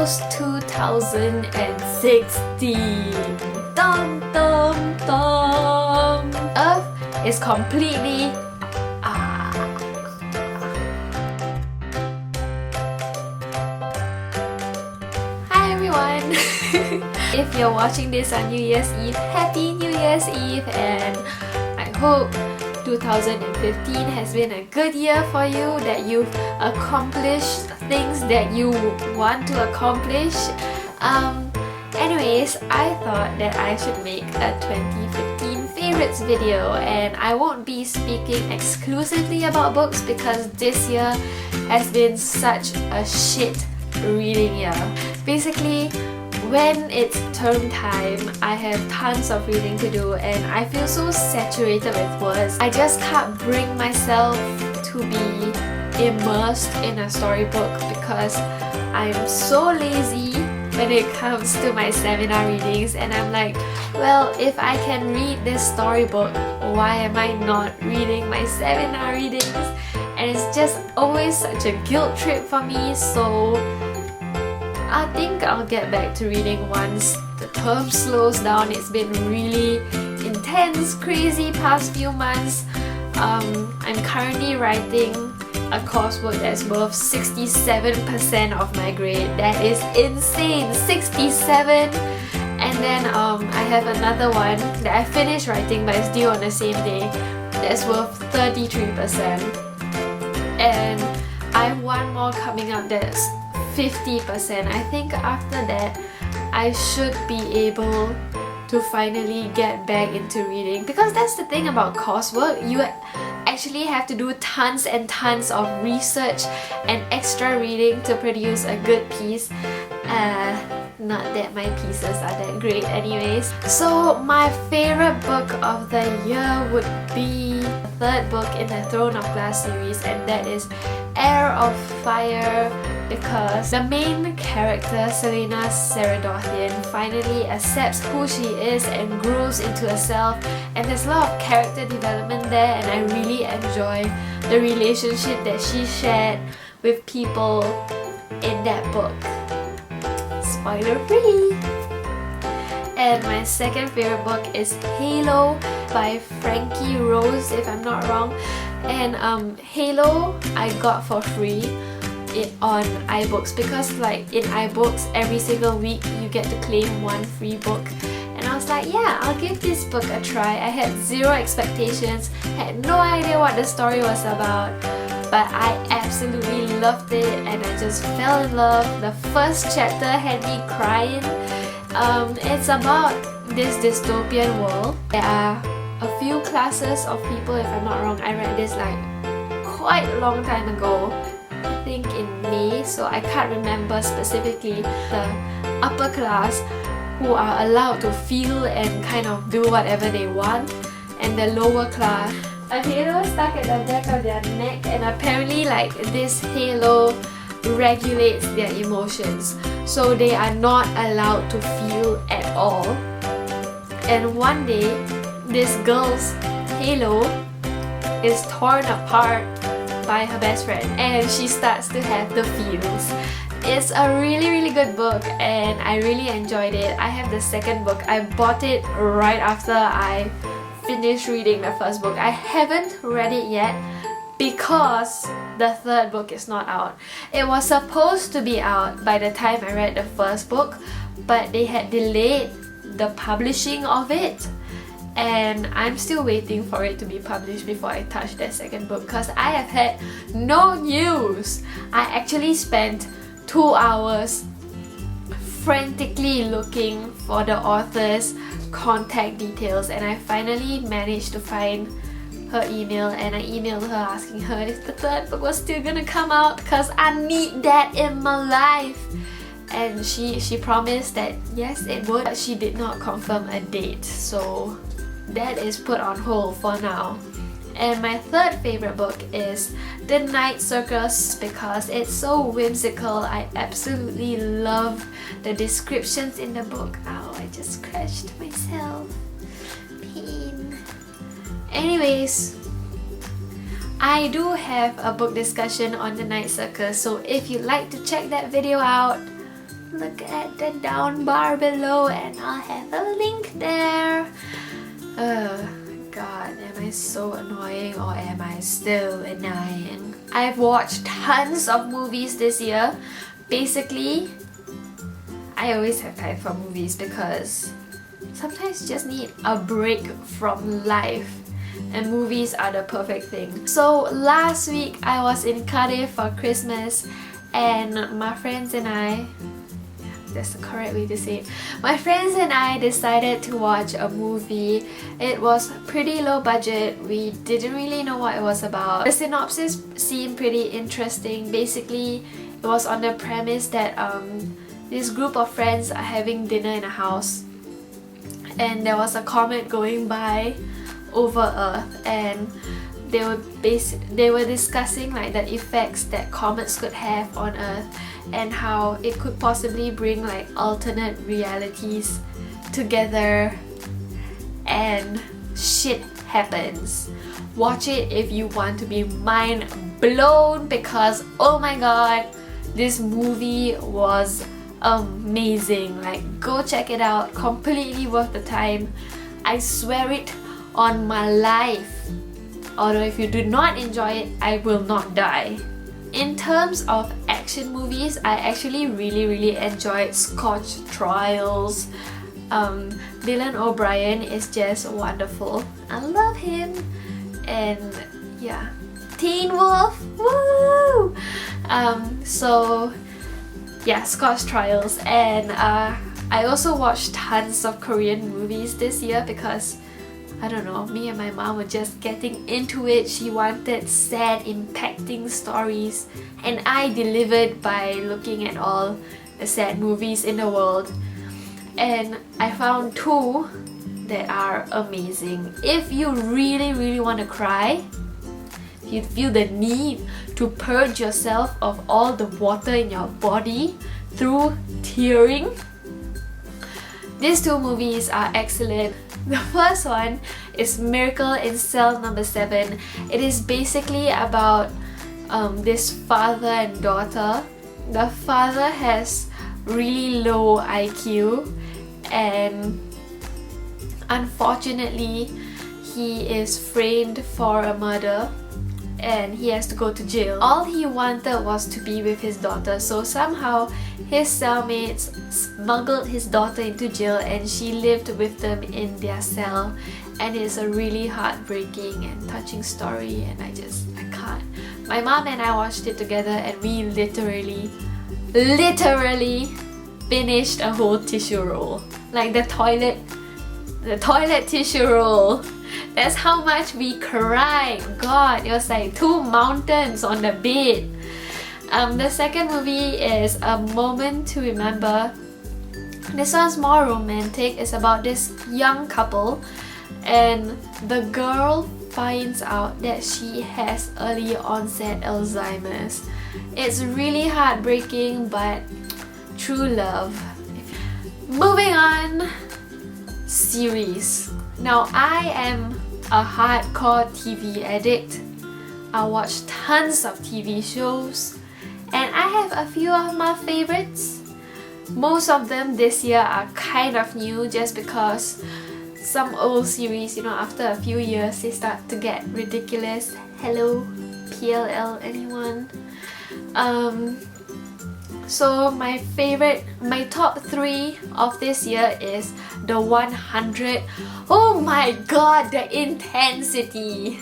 almost 2016. Dum dum dum. Earth is completely Hi everyone. If you're watching this on New Year's Eve, Happy New Year's Eve, and I hope 2015 has been a good year for you, that you've accomplished things that you want to accomplish. Anyways, I thought that I should make a 2015 favorites video, and I won't be speaking exclusively about books because this year has been such a shit reading year. Basically, when it's term time, I have tons of reading to do and I feel so saturated with words. I just can't bring myself to be immersed in a storybook because I'm so lazy when it comes to my seminar readings, and I'm like, well, if I can read this storybook, why am I not reading my seminar readings? And it's just always such a guilt trip for me, so I think I'll get back to reading once the term slows down. It's been really intense, crazy past few months. I'm currently writing a coursework that's worth 67% of my grade. That is insane! 67! And then I have another one that I finished writing but it's due on the same day. That's worth 33%. And I have one more coming up that's 50%. I think after that I should be able to finally get back into reading, because that's the thing about coursework, you actually have to do tons and tons of research and extra reading to produce a good piece. Not that my pieces are that great anyways. So my favorite book of the year would be the third book in the Throne of Glass series, and that is Heir of Fire, because the main character, Selena Seradothian, finally accepts who she is and grows into herself, and there's a lot of character development there, and I really enjoy the relationship that she shared with people in that book. Spoiler free! And my second favorite book is Halo by Frankie Rose, if I'm not wrong. And Halo I got for free on iBooks, because like in iBooks every single week you get to claim one free book, and I was like, yeah, I'll give this book a try. I had zero expectations, had no idea what the story was about, but I absolutely loved it and I just fell in love. The first chapter had me crying. It's about this dystopian world. There are a few classes of people, if I'm not wrong. I read this like quite a long time ago, I think in May, so I can't remember specifically. The upper class who are allowed to feel and kind of do whatever they want, and the lower class, a halo stuck at the back of their neck, and apparently like this halo regulates their emotions, so they are not allowed to feel at all. And one day this girl's halo is torn apart by her best friend and she starts to have the feels. It's a really good book and I really enjoyed it. I have the second book. I bought it right after I finished reading the first book. I haven't read it yet because the third book is not out. It was supposed to be out by the time I read the first book, but they had delayed the publishing of it, and I'm still waiting for it to be published before I touch that second book because I have had no news. I actually spent 2 hours frantically looking for the author's contact details, and I finally managed to find her email, and I emailed her asking her if the third book was still gonna come out because I need that in my life. And she promised that yes it would, but she did not confirm a date, so that is put on hold for now. And my third favorite book is The Night Circus because it's so whimsical. I absolutely love the descriptions in the book. Ow, I just scratched myself. Pain. Anyways, I do have a book discussion on The Night Circus, so if you'd like to check that video out, look at the down bar below and I'll have a link there. God, am I so annoying or am I still annoying? I've watched tons of movies this year. Basically, I always have time for movies because sometimes you just need a break from life, and movies are the perfect thing. So last week I was in Cardiff for Christmas and my friends and I, that's the correct way to say it, my friends and I decided to watch a movie. It was pretty low budget. We didn't really know what it was about. The synopsis seemed pretty interesting. Basically, it was on the premise that this group of friends are having dinner in a house and there was a comet going by over Earth, and they were discussing like the effects that comets could have on Earth and how it could possibly bring like alternate realities together, and shit happens. Watch it if you want to be mind blown because oh my god, this movie was amazing. Like, go check it out, completely worth the time. I swear it on my life. Although if you do not enjoy it, I will not die. In terms of action movies, I actually really enjoyed Scotch Trials. Dylan O'Brien is just wonderful. I love him. And yeah, Teen Wolf, woo! So yeah, Scotch Trials. And I also watched tons of Korean movies this year because I don't know, me and my mom were just getting into it. She wanted sad, impacting stories, and I delivered by looking at all the sad movies in the world. And I found two that are amazing. If you really want to cry, if you feel the need to purge yourself of all the water in your body through tearing, these two movies are excellent. The first one is Miracle in Cell Number 7. It is basically about this father and daughter. The father has really low IQ and unfortunately he is framed for a murder and he has to go to jail. All he wanted was to be with his daughter, so somehow his cellmates smuggled his daughter into jail and she lived with them in their cell, and it's a really heartbreaking and touching story, and I can't. My mom and I watched it together and we literally finished a whole tissue roll. Like the toilet tissue roll. That's how much we cried. God, it was like 2 mountains on the bed. The second movie is A Moment to Remember. This one's more romantic. It's about this young couple and the girl finds out that she has early onset Alzheimer's. It's really heartbreaking but true love. Moving on, series. Now I am a hardcore TV addict. I watch tons of TV shows and I have a few of my favorites. Most of them this year are kind of new just because some old series, you know, after a few years they start to get ridiculous. Hello, PLL, anyone? So my top 3 of this year is The 100. Oh my god, the intensity!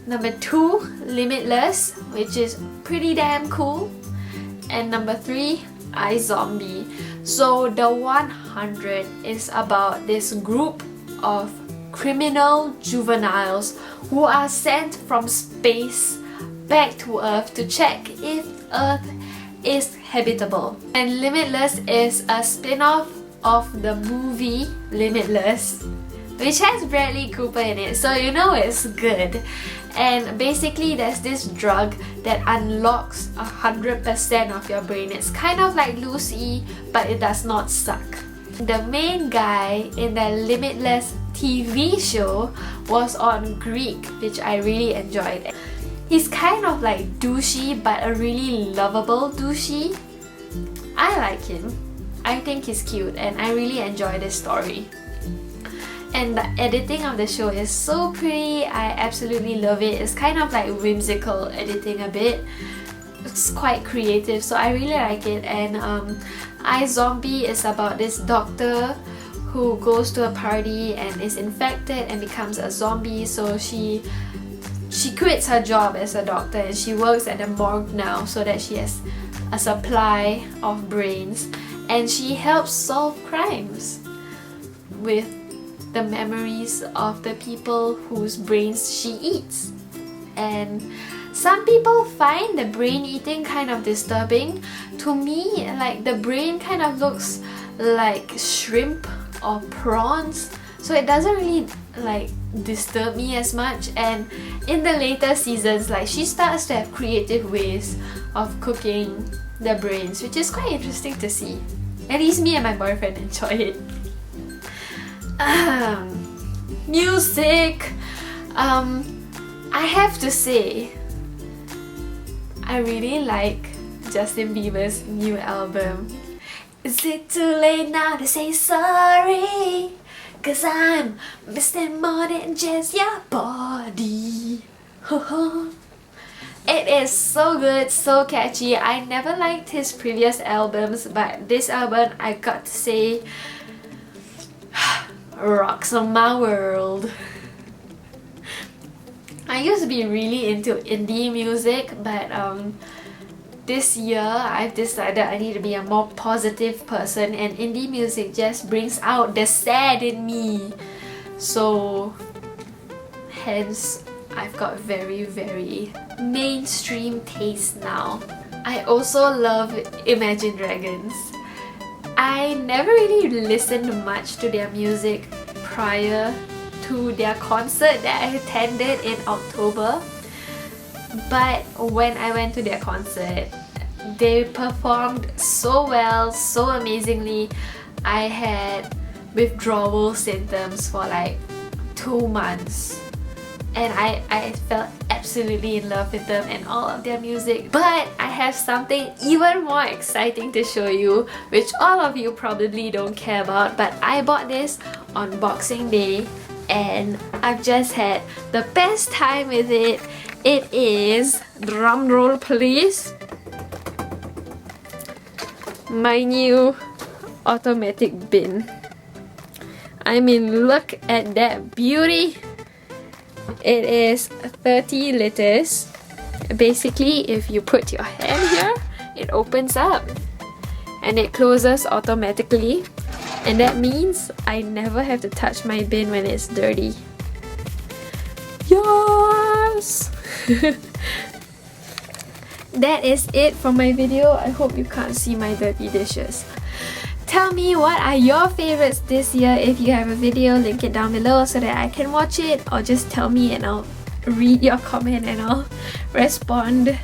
Number 2, Limitless, which is pretty damn cool. And number 3, iZombie. So The 100 is about this group of criminal juveniles who are sent from space back to Earth to check if Earth is habitable. And Limitless is a spin-off of the movie Limitless, which has Bradley Cooper in it, so you know it's good. And basically there's this drug that unlocks 100% of your brain. It's kind of like Lucy, but it does not suck. The main guy in the Limitless TV show was on Greek, which I really enjoyed. He's kind of like douchey, but a really lovable douchey. I like him. I think he's cute and I really enjoy this story. And the editing of the show is so pretty. I absolutely love it. It's kind of like whimsical editing a bit. It's quite creative, so I really like it. And iZombie is about this doctor who goes to a party and is infected and becomes a zombie. So she quits her job as a doctor and she works at the morgue now so that she has a supply of brains, and she helps solve crimes with the memories of the people whose brains she eats. And some people find the brain eating kind of disturbing. To me, like, the brain kind of looks like shrimp or prawns, so it doesn't really like disturb me as much. And in the later seasons, like, she starts to have creative ways of cooking the brains, which is quite interesting to see. At least me and my boyfriend enjoy it. Music. I have to say, I really like Justin Bieber's new album. Is it too late now to say sorry? 'Cause I'm missing more than just your body. It is so good, so catchy. I never liked his previous albums, but this album, I got to say, rocks on my world. I used to be really into indie music, but this year I've decided I need to be a more positive person, and indie music just brings out the sad in me. So hence I've got very mainstream taste now. I also love Imagine Dragons. I never really listened much to their music prior to their concert that I attended in October, but when I went to their concert, they performed so well, so amazingly. I had withdrawal symptoms for like 2 months, and I felt absolutely in love with them and all of their music. But I have something even more exciting to show you, which all of you probably don't care about, but I bought this on Boxing Day and I've just had the best time with it. It is, drum roll please, my new automatic bin. I mean, look at that beauty. It is 30 liters. Basically, if you put your hand here, it opens up and it closes automatically, and that means I never have to touch my bin when it's dirty. Yes! That is it for my video. I hope you can't see my dirty dishes. Tell me, what are your favorites this year? If you have a video, link it down below so that I can watch it, or just tell me and I'll read your comment and I'll respond.